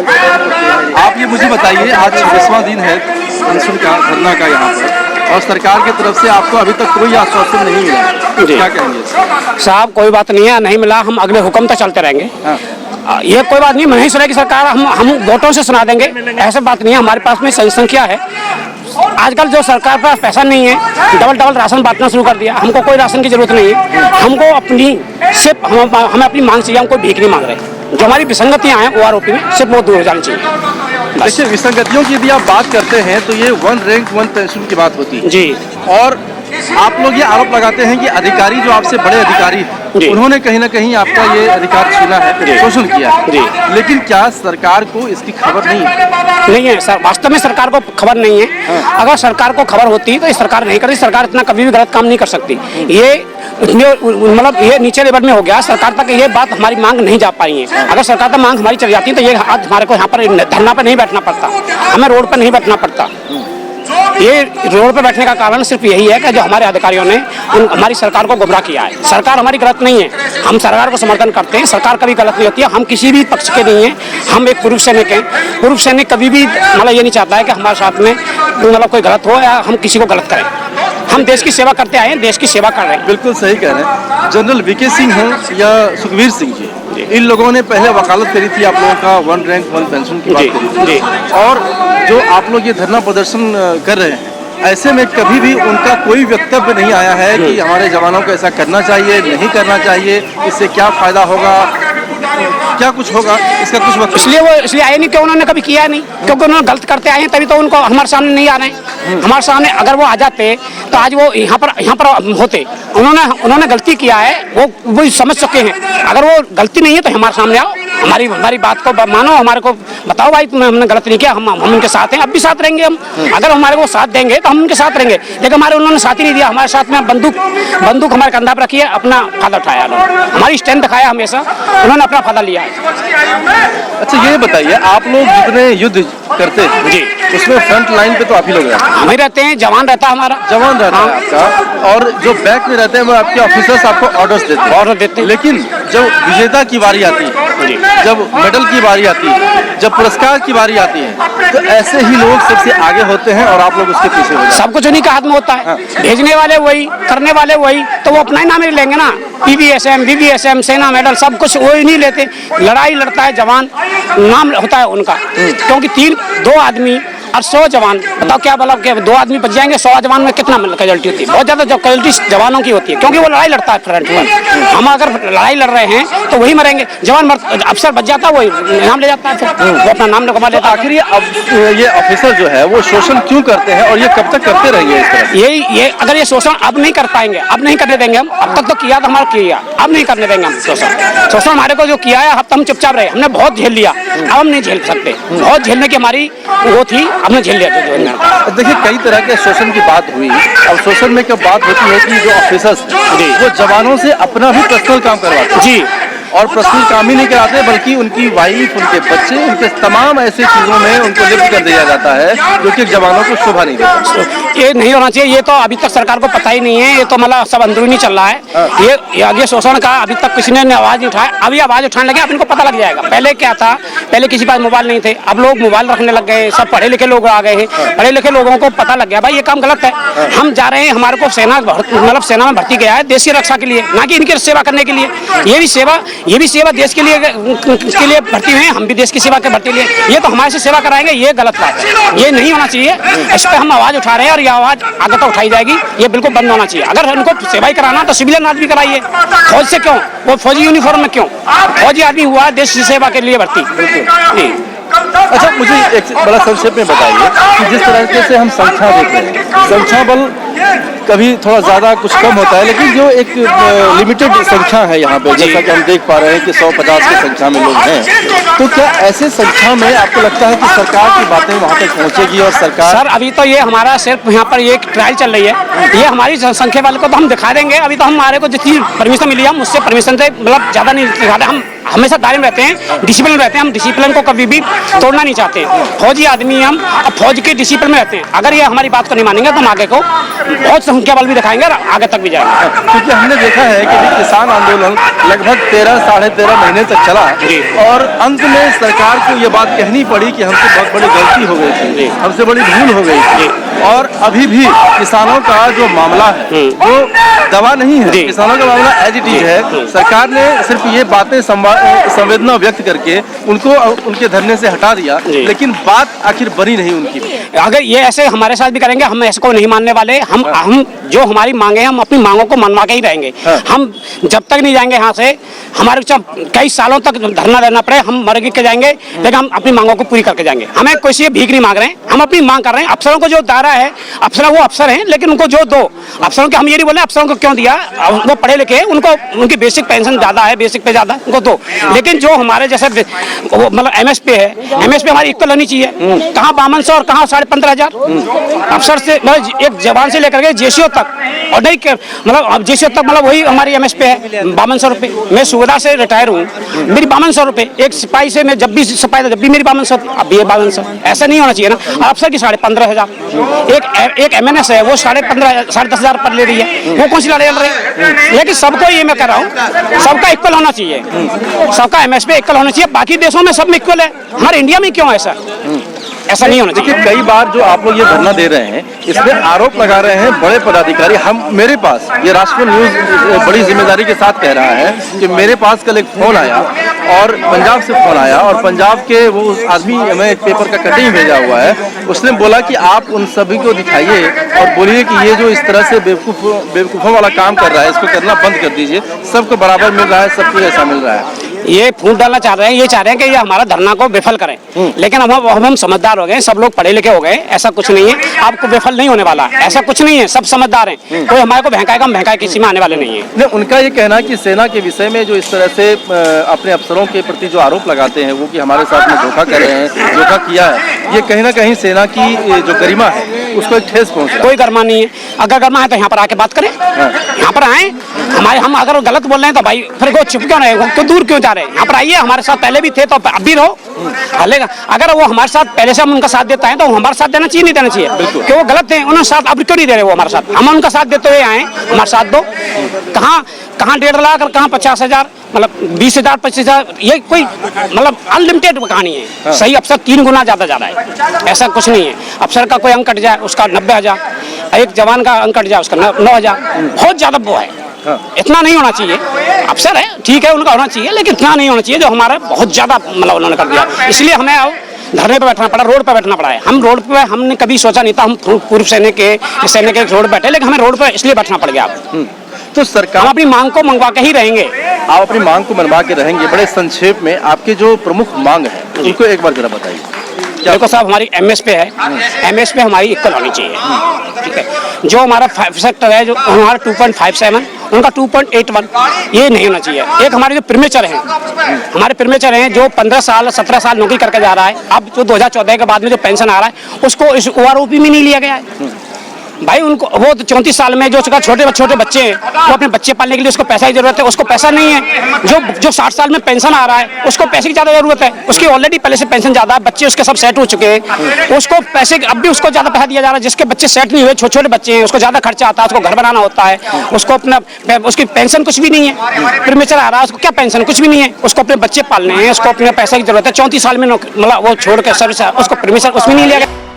आप ये मुझे बताइए, आज 26वां दिन है अनशन का, धरना का यहाँ पर, और सरकार की तरफ से आपको अभी तक कोई आश्वासन नहीं मिला, तो क्या कहेंगे? साहब कोई बात नहीं है, नहीं मिला, हम अगले हुक्म तक चलते रहेंगे। ये कोई बात नहीं, नहीं सुनेगी सरकार, हम वोटों से सुना देंगे, ऐसा बात नहीं है। हमारे पास में संख्या है। आजकल जो सरकार के पास पैसा नहीं है, डबल राशन बांटना शुरू कर दिया। हमको कोई राशन की जरूरत नहीं है, हमको अपनी सिर्फ हमें अपनी मांग चाहिए, हम कोई भीख नहीं मांग रहे। जो हमारी विसंगतियां हैं ओआरओपी में, सिर्फ वो दूर हो जानी चाहिए। देखिए, विसंगतियों की यदि आप बात करते हैं तो ये 1 रैंक 1 पेंशन की बात होती है जी। और आप लोग ये आरोप लगाते हैं कि अधिकारी जो आपसे बड़े अधिकारी, उन्होंने कहीं ना कहीं आपका ये अधिकार छीना है, शोषण किया है। लेकिन क्या सरकार को इसकी खबर नहीं है सर, वास्तव में सरकार को खबर नहीं है। अगर सरकार को खबर होती तो ये सरकार नहीं करती। सरकार इतना कभी भी गलत काम नहीं कर सकती। ये मतलब ये नीचे लेवल में हो गया, सरकार तक ये बात, हमारी मांग नहीं जा पाई है। अगर सरकार तक मांग हमारी चली जाती तो ये आज हमारे को यहाँ पर धरना पर नहीं बैठना पड़ता, हमें रोड पर नहीं बैठना पड़ता। ये रोड पर बैठने का कारण सिर्फ यही है कि जो हमारे अधिकारियों ने हमारी सरकार को गुमराह किया है। सरकार हमारी गलत नहीं है, हम सरकार को समर्थन करते हैं। सरकार कभी गलत नहीं होती है, हम किसी भी पक्ष के नहीं हैं। हम एक पूर्व सैनिक हैं। पूर्व सैनिक कभी भी मतलब ये नहीं चाहता है कि हमारे साथ में मतलब कोई गलत हो या हम किसी को गलत करें। हम देश की सेवा करते आए हैं, देश की सेवा कर रहे हैं। बिल्कुल सही कह रहे हैं। जनरल वीके सिंह हो या सुखबीर सिंह जी, इन लोगों ने पहले वकालत करी थी आप लोगों का 1 रैंक 1 पेंशन की बात करी थी, और जो आप लोग ये धरना प्रदर्शन कर रहे हैं, ऐसे में कभी भी उनका कोई वक्तव्य नहीं आया है कि हमारे जवानों को ऐसा करना चाहिए, नहीं करना चाहिए, इससे क्या फायदा होगा, क्या कुछ होगा, इसका कुछ वक्त इसलिए आए नहीं कि उन्होंने कभी किया नहीं, क्योंकि उन्होंने गलत करते आए हैं, तभी तो उनको हमारे सामने नहीं आ रहे हैं। हमारे सामने अगर वो आ जाते तो आज वो यहाँ पर होते। उन्होंने गलती किया है, वो समझ चुके हैं। अगर वो गलती नहीं है तो हमारे सामने आओ, हमारी बात को मानो, हमारे को बताओ भाई हमने गलत नहीं किया, हम उनके साथ हैं, अब भी साथ रहेंगे हम। अगर हमारे को साथ देंगे तो हम उनके साथ रहेंगे, लेकिन उन्होंने साथ ही नहीं दिया। हमारे साथ में बंदूक हमारे कंधा पर रखी है, अपना फायदा उठाया, हमारी स्टैंड दिखाया हमेशा, उन्होंने अपना फायदा लिया है। अच्छा, ये बताइए, आप लोग जितने युद्ध करते हैं जी, उसमें फ्रंट लाइन पे तो आप ही लोग रहते हैं? हम ही रहते हैं, जवान रहता है हमारा। जवान रहता है आपका, और जो बैक में रहते हैं वो आपके ऑफिसर्स आपको ऑर्डर देते हैं। लेकिन जब विजेता की बारी आती है, जब मेडल की बारी आती है, जब पुरस्कार की बारी आती है, तो ऐसे ही लोग सबसे आगे होते हैं और आप लोग उसके पीछे होते हैं। सब कुछ उन्हीं के हाथ में होता है। भेजने वाले वही, करने वाले वही, तो वो अपना ही नाम लेंगे ना। PVSM, BVSM, सेना मेडल, सब कुछ वो ही नहीं लेते। लड़ाई लड़ता है जवान, नाम होता है उनका, क्योंकि 2 आदमी और 100 जवान, बताओ क्या बोला कि 2 आदमी बच जाएंगे, 100 जवान में कितना कैजुअल्टी होती है? बहुत ज्यादा जो कैजुअल्टी जवानों की होती है, क्योंकि वो लड़ाई लड़ता है फ्रंट पर। हम अगर लड़ाई लड़ रहे हैं तो वही मरेंगे। जवान अफसर बच जाता है, वही नाम ले जाता है, फिर वो अपना नाम कमा लेता है। आखिर ये ऑफिसर जो है वो शोषण क्यों करते हैं और ये कब तक करते रहेंगे इस तरह? ये अगर ये शोषण अब नहीं कर पाएंगे, अब नहीं करने देंगे हम। अब तक तो किया था हमारा, किया, अब नहीं करने देंगे हम शोषण हमारे को जो किया है, अब तो हम चुपचाप रहे। हमने बहुत झेल लिया, अब हम नहीं झेल सकते। बहुत झेलने की हमारी वो थी, हमने झेल लिया। देखिए, कई तरह के शोषण की बात हुई। अब शोषण में कब बात होती है कि जो ऑफिसर्स वो जवानों से अपना भी पर्सनल काम करवाते हैं जी, और पर्सनल काम ही नहीं कराते, बल्कि उनकी वाइफ, उनके बच्चे, उनके तमाम ऐसी चीजों में उनको लिप्त कर दिया जाता है जो कि जवानों को शोभा नहीं देता। ये नहीं होना चाहिए। ये तो अभी तक सरकार को पता ही नहीं है। ये तो मतलब सब अंदरूनी चल रहा है। ये शोषण का अभी तक किसी ने आवाज नहीं उठाया। अभी आवाज उठाने लगे, अब इनको पता लग जाएगा। पहले क्या था, पहले किसी पास मोबाइल नहीं थे, अब लोग मोबाइल रखने लग गए। सब पढ़े लिखे लोग आ गए हैं। पढ़े लिखे लोगों को पता लग गया भाई ये काम गलत है। हम जा रहे हैं, हमारे को सेना में भर्ती किया है देश की रक्षा के लिए, ना कि इनकी सेवा करने के लिए। ये भी सेवा देश के लिए भर्ती हुए हैं, हम भी देश की सेवा के भर्ती लिए। ये तो हमारे से सेवा कराएंगे, ये गलत बात है। ये नहीं होना चाहिए। इस पर हम आवाज उठा रहे हैं और ये आवाज आगे तो उठाई जाएगी। ये बिल्कुल बंद होना चाहिए। अगर उनको सेवा ही कराना तो सिविलियन आदमी कराइए। फौज से क्यों? वो फौजी यूनिफॉर्म में क्यों? फौजी आदमी हुआ देश की सेवा के लिए भर्ती। अच्छा, मुझे एक बड़ा संक्षेप में बताइए कि जिस तरीके से हम संख्या देखते हैं, संख्या बल कभी थोड़ा ज़्यादा कुछ कम होता है, लेकिन जो एक लिमिटेड संख्या है यहाँ पे, जैसा कि हम देख पा रहे हैं कि 150 की संख्या में लोग हैं, तो क्या ऐसे संख्या में आपको लगता है कि सरकार की बातें वहाँ तक पहुँचेगी? और सरकार सर, अभी तो ये हमारा सिर्फ यहाँ पर ये ट्रायल चल रही है। ये हमारी जनसंख्या वाले को तो हम दिखा देंगे। अभी तो हमारे को जितनी परमिशन मिली है, हम उससे परमिशन से मतलब ज़्यादा नहीं दिखाते। हम हमेशा दायरे में रहते हैं, डिसिप्लिन रहते हैं। हम डिसिप्लिन को कभी भी तोड़ना नहीं चाहते। फौजी आदमी हम, अब फौज के डिसिप्लिन में रहते हैं। अगर ये हमारी बात को नहीं मानेंगे तो हम आगे को बहुत संख्या बल भी दिखाएंगे और आगे तक भी जाएंगे। क्योंकि हमने देखा है कि ये किसान आंदोलन लगभग 13-13.5 महीने तक चला और अंत में सरकार को ये बात कहनी पड़ी कि हमसे बहुत बड़ी गलती हो गई थी, हमसे बड़ी भूल हो गई थी। और अभी भी किसानों का जो मामला है वो दवा नहीं है, किसानों का मामला एज इट इज है। सरकार ने सिर्फ ये बातें संवेदना व्यक्त करके उनको उनके धरने से हटा दिया, लेकिन बात आखिर बनी नहीं उनकी। अगर ये ऐसे हमारे साथ भी करेंगे, हम ऐसे को नहीं मानने वाले। हम जो हमारी मांगे हैं, हम अपनी मांगों को मनवा के ही रहेंगे। हम जब तक नहीं जाएंगे यहाँ से, हमारे कई सालों तक धरना देना पड़े, हम मर के जाएंगे, लेकिन हम अपनी मांगों को पूरी करके जाएंगे। हमें कोई से भीख नहीं मांग रहे हैं, हम अपनी मांग कर रहे हैं। अफसरों को जो दायरा है, अफसर वो अफसर हैं, लेकिन उनको जो दो अफसरों के, हम ये नहीं बोले अफसरों को क्यों दिया, वो पढ़े लिखे, उनको उनकी बेसिक पेंशन ज्यादा है, बेसिक पे ज्यादा, उनको दो। लेकिन जो हमारे जैसे मतलब एमएसपी है, एमएसपी हमारी इक्वल होनी चाहिए। कहाँ 5200 और कहाँ 15,500 अफसर से, मतलब एक जवान से लेकर के जेसीओ तक, और नहीं मतलब जेसीओ तक, मतलब वही हमारी एमएसपी है 5200 रुपये। मैं सुविधा से रिटायर हूँ, मेरी 5200 रुपये। एक सिपाही से मैं जब भी सिपाही था, जब भी मेरी 5200, अब भी 5200। ऐसा नहीं होना चाहिए ना। अफसर की 15,500, एक एमएनएस है वो 10,500 पर ले रही है, वो कौन सी लड़ाई लड़ रही है? लेकिन सबको ये मैं कह रहा हूँ, सबका इक्वल होना चाहिए, सबका एमएसपी इक्वल होना चाहिए। बाकी देशों में सब में इक्वल है, हमारे इंडिया में क्यों ऐसा? ऐसा नहीं होना चाहिए। कई बार जो आप लोग ये धरना दे रहे हैं, इसमें आरोप लगा रहे हैं बड़े पदाधिकारी। हम मेरे पास ये राष्ट्रीय न्यूज बड़ी जिम्मेदारी के साथ कह रहा है कि मेरे पास कल एक फोन आया और पंजाब से फोन आया, और पंजाब के वो आदमी हमें एक पेपर का कटिंग भेजा हुआ है। उसने बोला कि आप उन सभी को दिखाइए और बोलिए कि ये जो इस तरह से बेवकूफ़ों वाला काम कर रहा है, इसको करना बंद कर दीजिए। सबको बराबर मिल रहा है, सबको ऐसा मिल रहा है। ये फूट डालना चाह रहे हैं, ये चाह रहे हैं कि ये हमारा धरना को विफल करें। लेकिन हम समझदार हो गए, सब लोग पढ़े लिखे हो गए, ऐसा कुछ नहीं है। आपको विफल नहीं होने वाला, ऐसा कुछ नहीं है, सब समझदार हैं। कोई हमारे को बहकाएगा, हम बहकाए किसी में आने वाले नहीं है। नहीं, उनका ये कहना है कि सेना के विषय में जो इस तरह से अपने अफसरों के प्रति जो आरोप लगाते हैं, वो कि हमारे साथ में धोखा कर रहे हैं, धोखा किया है, ये कहीं ना कहीं सेना की जो गरिमा है उसको एक ठेस पहुंच रहा है। कोई गरिमा नहीं है। अगर गरिमा है तो यहाँ पर आके बात करें, यहाँ पर आए। हम अगर गलत बोल रहे हैं तो भाई फिर वो चुप क्यों रहे, क्यों दूर क्यों जा रहे हैं? यहाँ पर आइए, हमारे साथ पहले भी थे तो अब भी रहो, हलेगा। अगर वो हमारे साथ पहले से हम उनका साथ देता है तो हमारे साथ देना चाहिए, नहीं देना चाहिए? क्यों वो गलत थे, उन्होंने साथ अब क्यों नहीं दे रहे वो हमारे साथ? हम उनका साथ देते हुए आए, हमारे साथ दो। कहाँ 1.5 लाख और कहाँ 50,000, मतलब 20,000 25,000, ये कोई मतलब अनलिमिटेड कहानी है। सही अफसर 3 गुना ज्यादा जा रहा है, ऐसा कुछ नहीं है। अफसर का कोई अंक कट जाए उसका 90,000, एक जवान का अंक कट जाए उसका 9,000, बहुत ज्यादा वो है। इतना नहीं होना चाहिए। अफसर है ठीक है, उनका होना चाहिए, लेकिन इतना नहीं होना चाहिए जो हमारा बहुत ज्यादा मतलब उन्होंने कर दिया। इसलिए हमें अब धरने पे बैठना पड़ा, रोड पे बैठना पड़ा है। हम रोड पे, हमने कभी सोचा नहीं था हम पूर्व सैनिक के रोड बैठे, लेकिन हमें रोड पे इसलिए बैठना पड़ गया। तो सरकार, हम अपनी मांग को मंगवा के ही रहेंगे। आप अपनी मांग को मनवा के रहेंगे। बड़े संक्षेप में आपकी जो प्रमुख मांग है उनको एक बार जरा बताइए। देखो साहब, हमारी एमएसपी है, एमएसपी हमारी इक्वल होनी चाहिए, ठीक है। जो हमारा 5 सेक्टर है, जो हमारा 2.57, उनका 2.81, ये नहीं होना चाहिए। एक हमारे जो प्रीमेचर हैं, हमारे प्रीमेचर हैं जो 15 साल 17 साल नौकरी करके जा रहा है, अब जो 2014 के बाद में जो पेंशन आ रहा है उसको इस ओआरओपी में नहीं लिया गया है। भाई उनको, वो तो 34 साल में जो छोटे बच्चे हैं, वो अपने बच्चे पालने के लिए उसको पैसा की जरूरत है, उसको पैसा नहीं है। जो 60 साल में पेंशन आ रहा है उसको पैसे की ज्यादा जरूरत है, उसकी ऑलरेडी पहले से पेंशन ज्यादा है, बच्चे उसके सब सेट हो चुके हैं, उसको पैसे अब भी उसको ज्यादा पैसा दिया जा रहा है। जिसके बच्चे सेट नहीं हुए, छोटे बच्चे हैं, उसको ज्यादा खर्चा आता है, उसको घर बनाना होता है, उसको अपना उसकी पेंशन कुछ भी नहीं है। प्रीमेचर आ रहा है, उसको क्या पेंशन, कुछ भी नहीं है, उसको अपने बच्चे पालने हैं, उसको अपने पैसे की जरूरत है। 34 साल में मतलब वो छोड़ के सर्विस, उसको प्रीमेचर उसमें नहीं लिया गया।